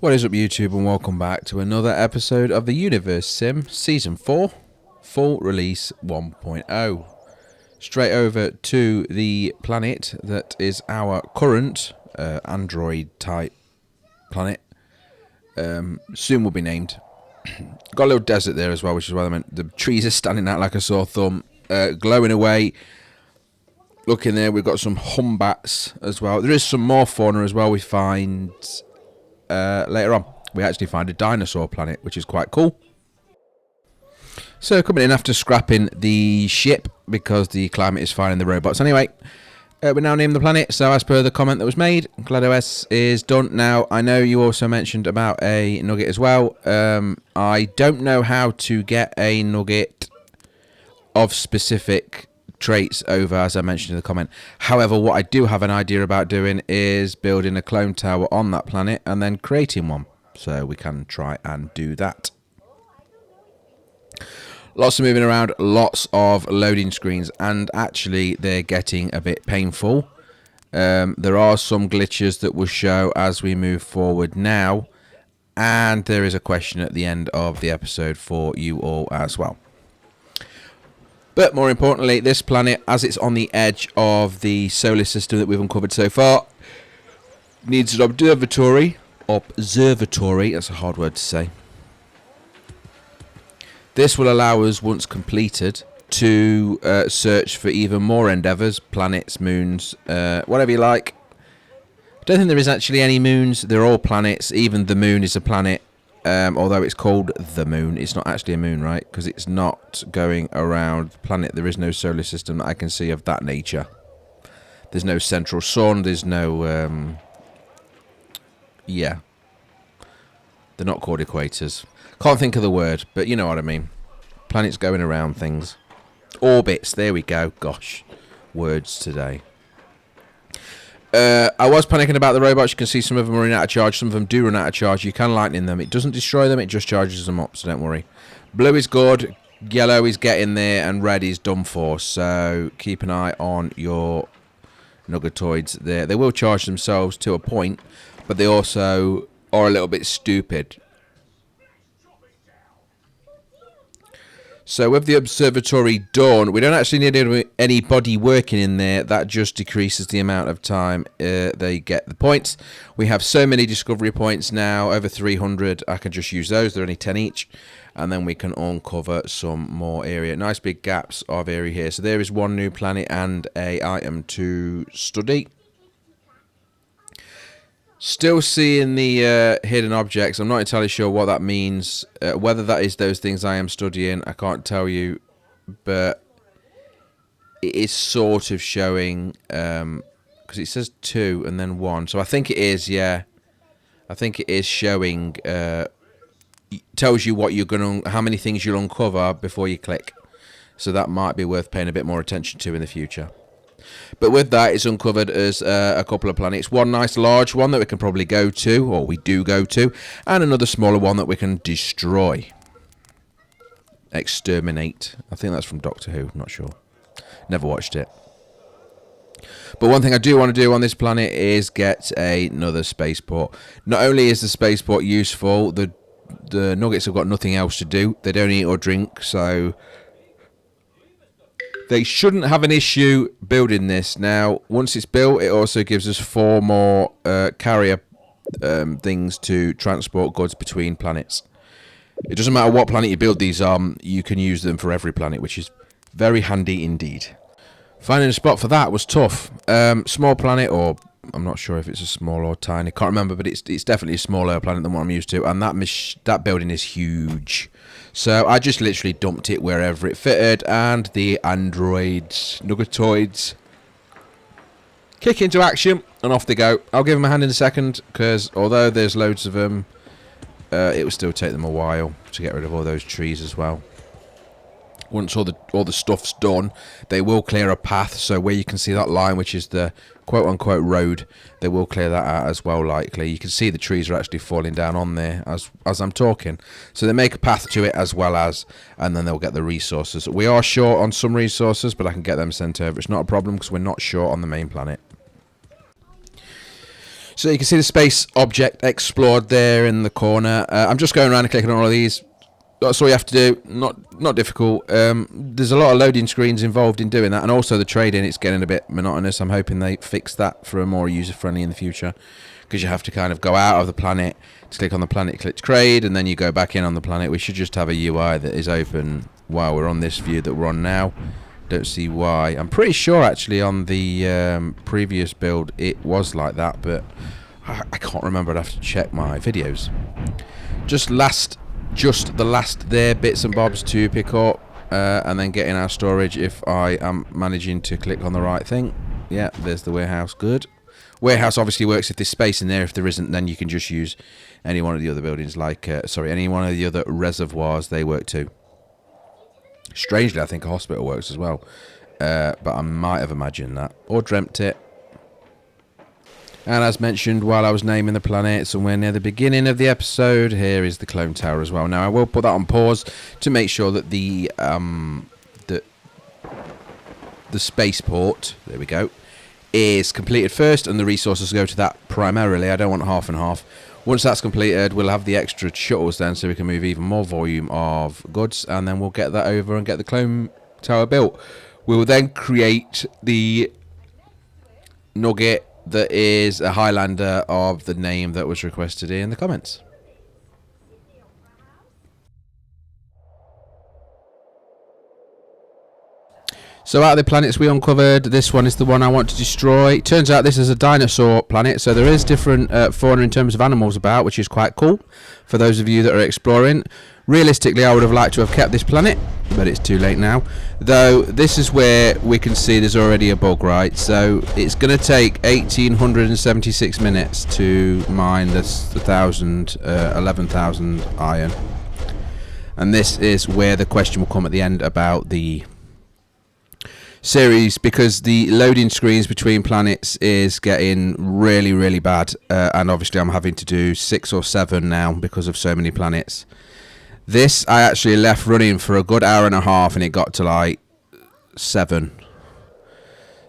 What is up, YouTube, and welcome back to another episode of the Universim Season 4, Full Release 1.0. Straight over to the planet that is our current Android-type planet. Soon will be named. Got a little desert there as well, which is why I meant the trees are standing out like a sore thumb, glowing away. Looking there, we've got some humbats as well. There is some more fauna as well we find... later on. We actually find a dinosaur planet, which is quite cool. So coming in after scrapping the ship because the climate is fine in the robots anyway, we now name the planet. So as per the comment that was made, GladoS is done. Now I know you also mentioned about a nugget as well. I don't know how to get a nugget of specific traits over, as I mentioned in the comment. However, what I do have an idea about doing is building a clone tower on that planet and then creating one, so we can try and do that. Lots of moving around, lots of loading screens, and actually they're getting a bit painful. There are some glitches that will show as we move forward now, and there is a question at the end of the episode for you all as well. But more importantly, this planet, as it's on the edge of the solar system that we've uncovered so far, needs an observatory. That's a hard word to say. This will allow us, once completed, to search for even more endeavours, planets, moons, whatever you like. I don't think there is actually any moons. They're all planets. Even the moon is a planet. Although it's called the moon, it's not actually a moon, right? Because it's not going around the planet. There is no solar system that I can see of that nature. There's no central sun. There's no... yeah. They're not called equators. Can't think of the word, but you know what I mean. Planets going around things. Orbits, there we go. Gosh, words today. I was panicking about the robots. You can see some of them are running out of charge. Some of them do run out of charge. You can lightning them. It doesn't destroy them. It just charges them up, so don't worry. Blue is good. Yellow is getting there. And red is done for. So keep an eye on your nuggetoids there. They will charge themselves to a point, but they also are a little bit stupid. So with the observatory done, we don't actually need anybody working in there. That just decreases the amount of time they get the points. We have so many discovery points now, over 300. I can just use those. They're only 10 each. And then we can uncover some more area. Nice big gaps of area here. So there is one new planet and a item to study. Still seeing the hidden objects. I'm not entirely sure what that means. Whether that is those things I am studying, I can't tell you. But it is sort of showing, because it says 2 and then 1. So I think it is, yeah. I think it is showing, tells you what you're going to, how many things you'll uncover before you click. So that might be worth paying a bit more attention to in the future. But with that, it's uncovered as a couple of planets. One nice large one that we can probably go to, or we do go to, and another smaller one that we can destroy. Exterminate. I think that's from Doctor Who, not sure. Never watched it. But one thing I do want to do on this planet is get another spaceport. Not only is the spaceport useful, the nuggets have got nothing else to do. They don't eat or drink, so... they shouldn't have an issue building this. Now, once it's built, it also gives us 4 more carrier things to transport goods between planets. It doesn't matter what planet you build these on, you can use them for every planet, which is very handy indeed. Finding a spot for that was tough. Small planet, or I'm not sure if it's a small or tiny, can't remember, but it's definitely a smaller planet than what I'm used to, and that building is huge. So I just literally dumped it wherever it fitted, and the androids, nuggetoids, kick into action, and off they go. I'll give them a hand in a second, because although there's loads of them, it will still take them a while to get rid of all those trees as well. Once all the stuff's done, they will clear a path. So where you can see that line, which is the quote-unquote road, they will clear that out as well, likely. You can see the trees are actually falling down on there as I'm talking. So they make a path to it as well as, and then they'll get the resources. We are short on some resources, but I can get them sent over. It's not a problem because we're not short on the main planet. So you can see the space object explored there in the corner. I'm just going around and clicking on all of these. That's all you have to do. Not difficult. There's a lot of loading screens involved in doing that, and also the trading. It's getting a bit monotonous. I'm hoping they fix that for a more user friendly in the future, because you have to kind of go out of the planet to click on the planet, click trade, and then you go back in on the planet. We should just have a UI that is open while we're on this view that we're on now. Don't see why. I'm pretty sure actually on the previous build it was like that, but I can't remember. I'd have to check my videos. Just the last there bits and bobs to pick up, and then get in our storage if I am managing to click on the right thing. Yeah, there's the warehouse. Good. Warehouse obviously works if there's space in there. If there isn't, then you can just use any one of the other buildings, like any one of the other reservoirs. They work too. Strangely, I think a hospital works as well, but I might have imagined that or dreamt it. And as mentioned while I was naming the planet, somewhere near the beginning of the episode, here is the clone tower as well. Now I will put that on pause to make sure that the spaceport, there we go, is completed first, and the resources go to that primarily. I don't want half and half. Once that's completed, we'll have the extra shuttles then, so we can move even more volume of goods, and then we'll get that over and get the clone tower built. We will then create the nugget that is a Highlander of the name that was requested in the comments. So out of the planets we uncovered, this one is the one I want to destroy. Turns out this is a dinosaur planet, so there is different fauna in terms of animals about, which is quite cool for those of you that are exploring. Realistically, I would have liked to have kept this planet, but it's too late now. Though this is where we can see there's already a bug, right? So it's going to take 1,876 minutes to mine this 11,000 iron. And this is where the question will come at the end about the series, because the loading screens between planets is getting really bad, and obviously I'm having to do 6 or 7 now because of so many planets. This I actually left running for a good hour and a half and it got to like 7,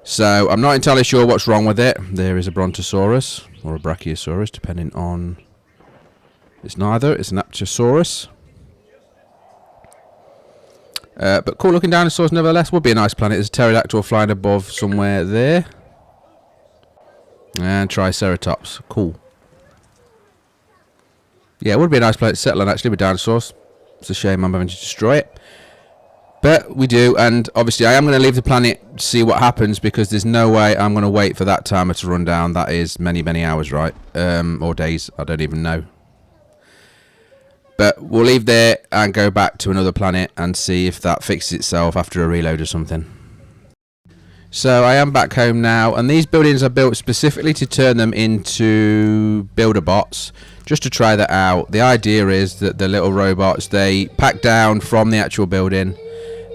so I'm not entirely sure what's wrong with it. There is a Brontosaurus or a Brachiosaurus, depending on, it's neither, it's an Apatosaurus. But cool looking dinosaurs nevertheless. Would be a nice planet. There's a pterodactyl flying above somewhere there, and Triceratops. Cool. Yeah, it would be a nice planet to settle on actually with dinosaurs. It's a shame I'm having to destroy it, but we do. And obviously I am going to leave the planet, see what happens, because there's no way I'm going to wait for that timer to run down. That is many hours, right? Or days, I don't even know. But we'll leave there and go back to another planet and see if that fixes itself after a reload or something. So I am back home now, and these buildings are built specifically to turn them into builder bots, just to try that out. The idea is that the little robots, they pack down from the actual building,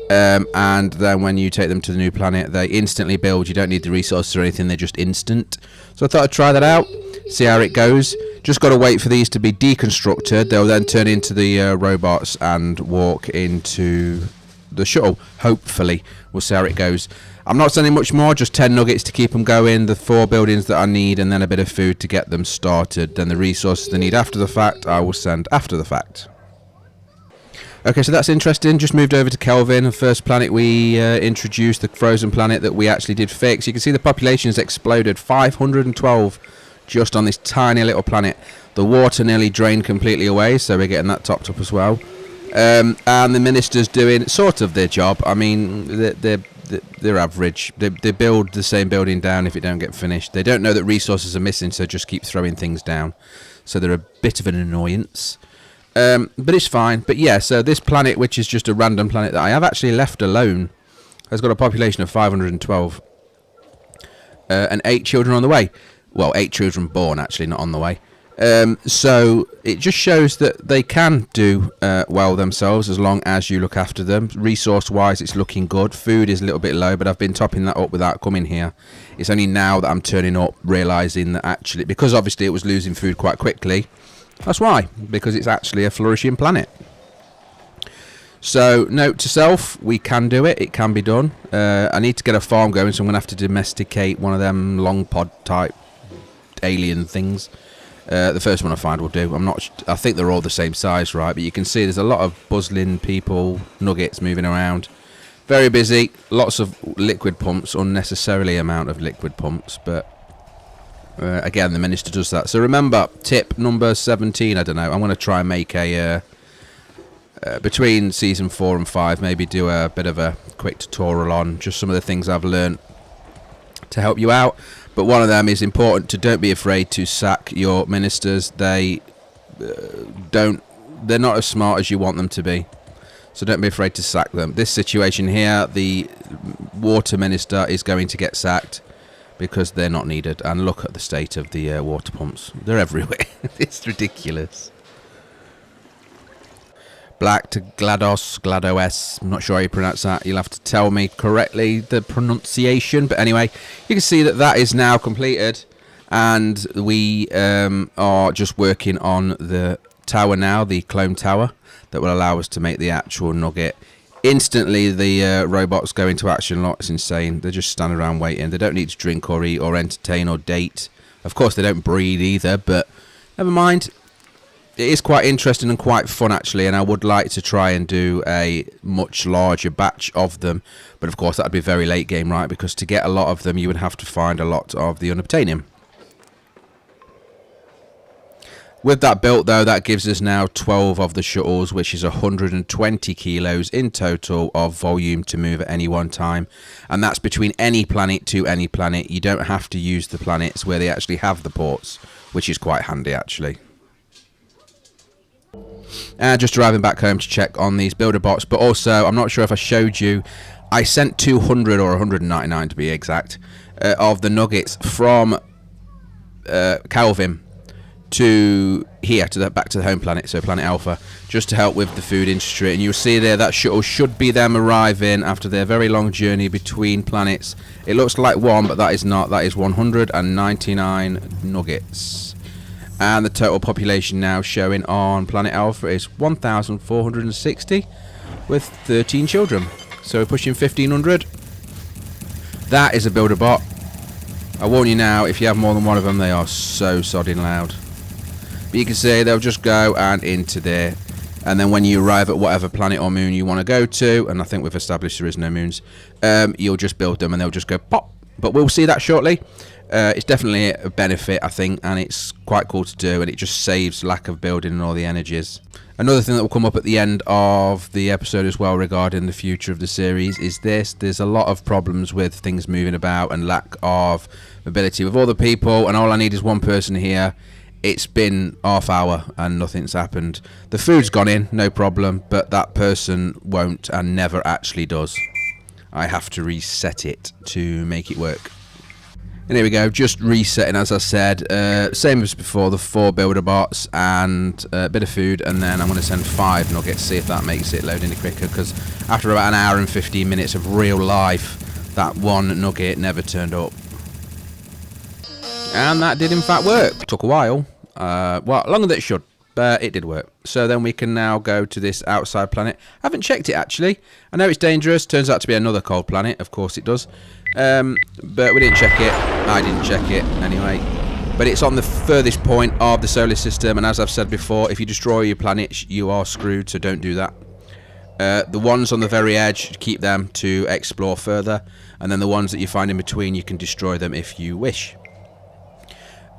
and then when you take them to the new planet, they instantly build. You don't need the resources or anything, they're just instant. So I thought I'd try that out, see how it goes. Just got to wait for these to be deconstructed. They'll then turn into the robots and walk into the shuttle. Hopefully, we'll see how it goes. I'm not sending much more, just 10 nuggets to keep them going, the 4 buildings that I need, and then a bit of food to get them started. Then the resources they need after the fact, I will send after the fact. Okay, so that's interesting. Just moved over to Kelvin, the first planet we introduced, the frozen planet that we actually did fix. You can see the population has exploded, 512 just on this tiny little planet. The water nearly drained completely away, so we're getting that topped up as well. And the minister's doing sort of their job. I mean, they're average. They build the same building down if it don't get finished. They don't know that resources are missing, so just keep throwing things down. So they're a bit of an annoyance. But it's fine. But yeah, so this planet, which is just a random planet that I have actually left alone, has got a population of 512 and 8 children on the way. Well, 8 children born, actually, not on the way. So it just shows that they can do well themselves as long as you look after them. Resource-wise, it's looking good. Food is a little bit low, but I've been topping that up without coming here. It's only now that I'm turning up, realising that actually, because obviously it was losing food quite quickly. That's why, because it's actually a flourishing planet. So, note to self, we can do it. It can be done. I need to get a farm going, so I'm going to have to domesticate one of them long pod type alien things. The first one I find will do. I think they're all the same size, right? But you can see there's a lot of buzzing people, nuggets moving around. Very busy. Lots of liquid pumps, unnecessarily amount of liquid pumps. But again, the minister does that. So remember, tip number 17. I don't know. I'm going to try and make a between season 4 and 5, maybe do a bit of a quick tutorial on just some of the things I've learned to help you out. But one of them is important to don't be afraid to sack your ministers. They're not as smart as you want them to be. So don't be afraid to sack them. This situation here, the water minister is going to get sacked because they're not needed. And look at the state of the water pumps. They're everywhere. It's ridiculous. Black to GLaDOS. I'm not sure how you pronounce that. You'll have to tell me correctly the pronunciation. But anyway, you can see that is now completed. And we are just working on the tower now, the clone tower, that will allow us to make the actual nugget. Instantly, the robots go into action. It's insane. They're just standing around waiting. They don't need to drink or eat or entertain or date. Of course, they don't breed either, but never mind. It is quite interesting and quite fun, actually, and I would like to try and do a much larger batch of them. But, of course, that would be very late game, right? Because to get a lot of them, you would have to find a lot of the unobtainium. With that built, though, that gives us now 12 of the shuttles, which is 120 kilos in total of volume to move at any one time. And that's between any planet to any planet. You don't have to use the planets where they actually have the ports, which is quite handy, actually. Just driving back home to check on these builder bots, but also I'm not sure if I showed you, I sent 200 or 199 to be exact of the nuggets from 𝐾𝐿VIM to here back to the home planet, so planet Alpha, just to help with the food industry. And you'll see there that shuttle should be them arriving after their very long journey between planets. It looks like one, but that is not. That is 199 nuggets. And the total population now showing on planet Alpha is 1,460 with 13 children. So we're pushing 1,500. That is a builder bot. I warn you now, if you have more than one of them, they are so sodding loud. But you can see they'll just go and into there. And then when you arrive at whatever planet or moon you want to go to, and I think we've established there is no moons, you'll just build them and they'll just go pop. But we'll see that shortly. It's definitely a benefit, I think, and it's quite cool to do, and it just saves lack of building and all the energies. Another thing that will come up at the end of the episode as well regarding the future of the series is this. There's a lot of problems with things moving about and lack of mobility with other people, and all I need is one person here. It's been half hour and nothing's happened. The food's gone in, no problem, but that person won't and never actually does. I have to reset it to make it work. And here we go, just resetting as I said, same as before, the 4 builder bots and a bit of food, and then I'm going to send 5 nuggets, see if that makes it load any quicker, because after about an hour and 15 minutes of real life, that one nugget never turned up. And that did in fact work. Took a while, well, longer than it should, but it did work. So then we can now go to this outside planet. I haven't checked it actually. I know it's dangerous, turns out to be another cold planet, of course it does. But we didn't check it. I didn't check it anyway. But it's on the furthest point of the solar system, and as I've said before, if you destroy your planets, you are screwed, so don't do that. The ones on the very edge, keep them to explore further, and then the ones that you find in between, you can destroy them if you wish.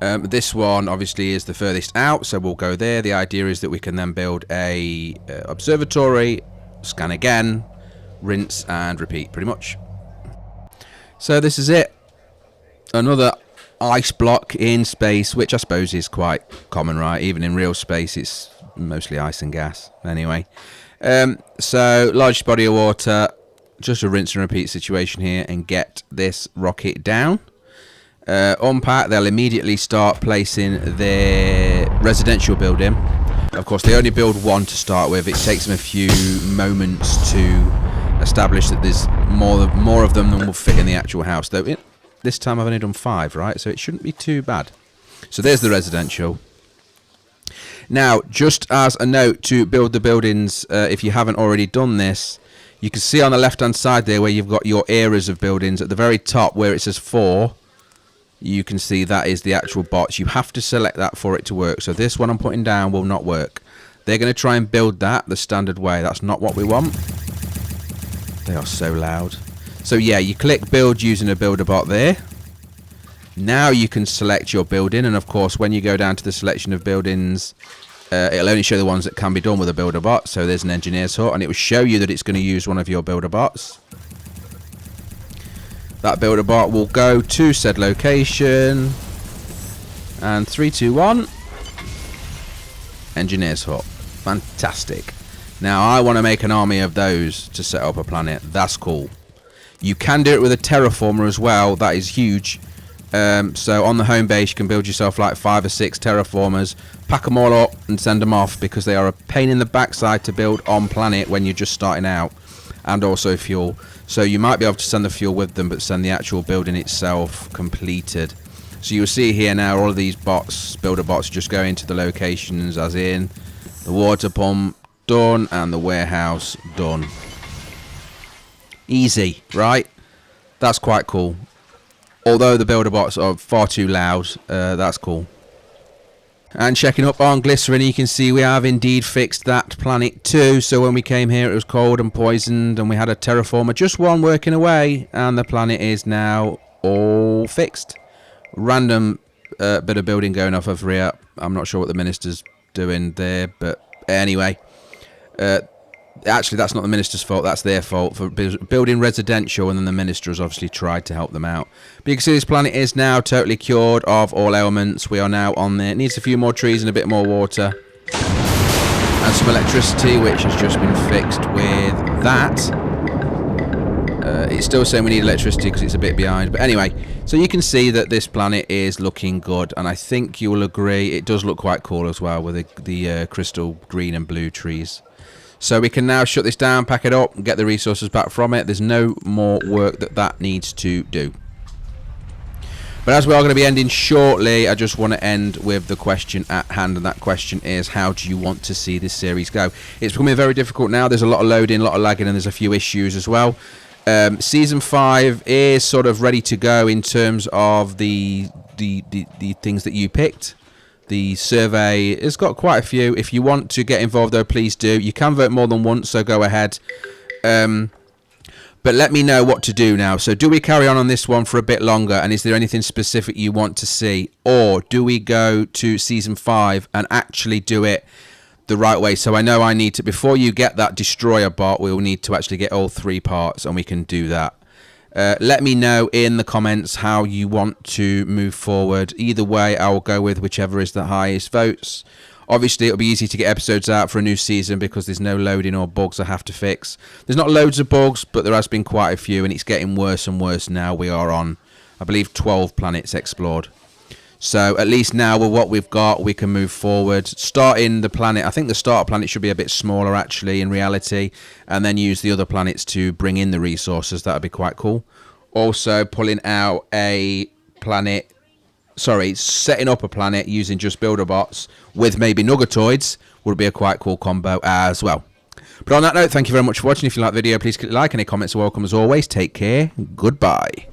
This one obviously is the furthest out, so we'll go there. The idea is that we can then build a observatory, scan again, rinse and repeat pretty much. So this is it. Another ice block in space, which I suppose is quite common, right? Even in real space, it's mostly ice and gas. Anyway, so largest body of water, just a rinse and repeat situation here, and get this rocket down. Unpack, they'll immediately start placing their residential building. Of course, they only build one to start with. It takes them a few moments to establish that there's more of them than will fit in the actual house. Though this time I've only done 5, right? So it shouldn't be too bad. So there's the residential. Now, just as a note to build the buildings, if you haven't already done this, you can see on the left-hand side there where you've got your eras of buildings. At the very top where it says 4, you can see that is the actual bots. You have to select that for it to work. So this one I'm putting down will not work. They're going to try and build that the standard way. That's not what we want. They are so loud. So yeah, you click build using a builder bot there. Now you can select your building, and of course when you go down to the selection of buildings, it'll only show the ones that can be done with a builder bot. So there's an engineer's hut, and it will show you that it's going to use one of your builder bots. That builder bot will go to said location, and 3, 2, 1, engineer's hut. Fantastic. Now I want to make an army of those to set up a planet. That's cool. You can do it with a terraformer as well. That is huge. So on the home base you can build yourself like 5 or 6 terraformers, pack them all up and send them off, because they are a pain in the backside to build on planet when you're just starting out, and also fuel. So you might be able to send the fuel with them, but send the actual building itself completed. So you'll see here now all of these bots, builder bots, just go into the locations, as in the water pump done and the warehouse done. Easy, right? That's quite cool. Although the builder bots are far too loud, that's cool. And checking up on Glycerin, you can see we have indeed fixed that planet too. So when we came here it was cold and poisoned, and we had a terraformer, just one working away, and the planet is now all fixed. Random bit of building going off over here. I'm not sure what the minister's doing there, but anyway. Actually, that's not the minister's fault, that's their fault for building residential, and then the minister has obviously tried to help them out. But you can see this planet is now totally cured of all ailments. We are now on there. It needs a few more trees and a bit more water. And some electricity, which has just been fixed with that. It's still saying we need electricity because it's a bit behind. But anyway, so you can see that this planet is looking good. And I think you will agree it does look quite cool as well with the crystal green and blue trees. So we can now shut this down, pack it up, and get the resources back from it. There's no more work that needs to do. But as we are going to be ending shortly, I just want to end with the question at hand, and that question is, how do you want to see this series go? It's becoming very difficult now. There's a lot of loading, a lot of lagging, and there's a few issues as well. Season 5 is sort of ready to go in terms of the things that you picked. The survey has got quite a few. If you want to get involved, though, please do. You can vote more than once, so go ahead. But let me know what to do now. So do we carry on this one for a bit longer? And is there anything specific you want to see? Or do we go to Season 5 and actually do it the right way? So I know I need to, before you get that destroyer bot, we'll need to actually get all 3 parts, and we can do that. Let me know in the comments how you want to move forward. Either way, I will go with whichever is the highest votes. Obviously, it'll be easy to get episodes out for a new season because there's no loading or bugs I have to fix. There's not loads of bugs, but there has been quite a few, and it's getting worse and worse now. We are on, I believe, 12 planets explored. So at least now with what we've got, we can move forward. Starting the planet, I think the starter planet should be a bit smaller actually in reality, and then use the other planets to bring in the resources. That would be quite cool. Also pulling out a planet, setting up a planet using just builder bots with maybe nuggetoids would be a quite cool combo as well. But on that note, thank you very much for watching. If you like the video, please click like. Any comments are welcome as always. Take care. Goodbye.